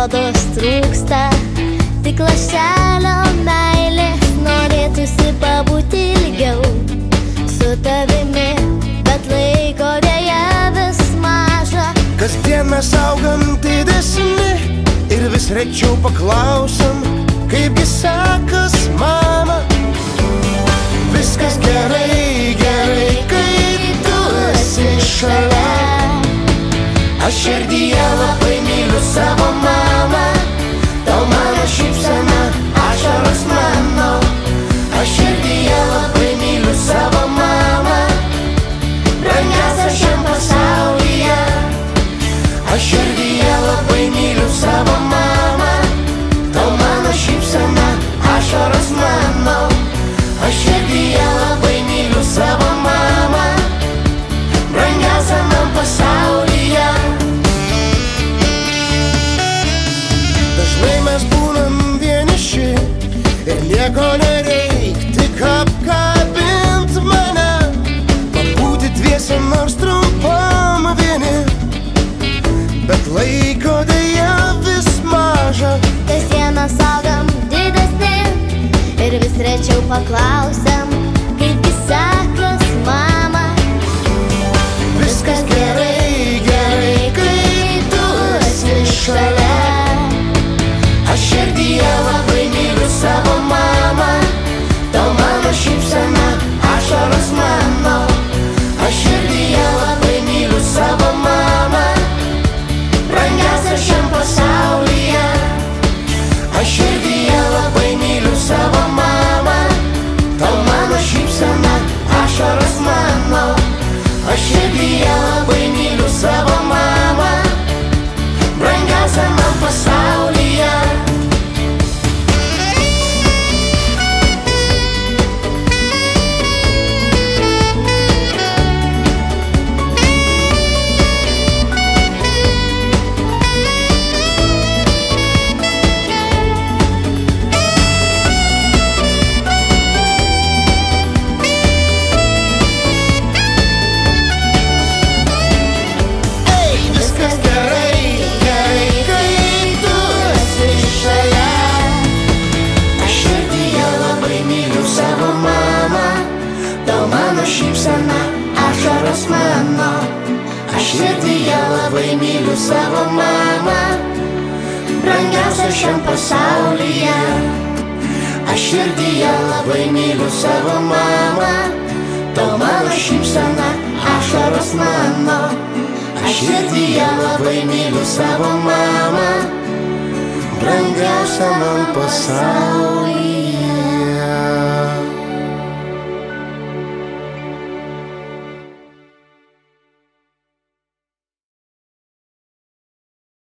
rodos trūksta tik lašelio meilės, norėtųsi pabūti ilgiau su tavimi, bet laiko dėja vis maža. Kasdien mes augam didesni ir vis rečiau paklausam, kaipgi sekas, mama. Viskas gerai, gerai, kai tu esi šalia. Aš širdyje labai myliu savo mamą, tau mano šypsena, ašaros mano. Aš širdyje labai myliu savo mamą, brangiausia šiam pasaulyje. Aš širdyje labai myliu savo mamą, tau mano šypsena, ašaros mano. Aš širdyje labai myliu savo mamą, brangiausia man pasaulyje. Dažnai mes būnam vieniši ir nieko nereik, tik apkabint mane, pabūti dviese nors trumpam vieni, bet laiko dėja vis maža. Kasdien mes augam didesni ir vis rečiau paklausiam, kaipgi sekas, mama. Viskas gerai, gerai, kai tu esi šalia. Aš širdyje labai myliu savo mamą, tau mano šypsena, ašaros mano. Aš širdyje labai myliu savo mamą, brangiausia šiam pasaulyje. Aš širdyje labai myliu savo mamą, tau mano šypsena, ašaros mano. Aš širdyje labai myliu savo mamą, brangiausia man pasaulyje. Šypsena, ašaros mano. Aš širdyje labai myliu savo mamą, brangiausia šiam pasaulyje. Aš širdyje labai myliu savo mamą, tau mano šypsena, ašaros mano. Aš širdyje labai myliu savo mamą, brangiausia man pasaulyje.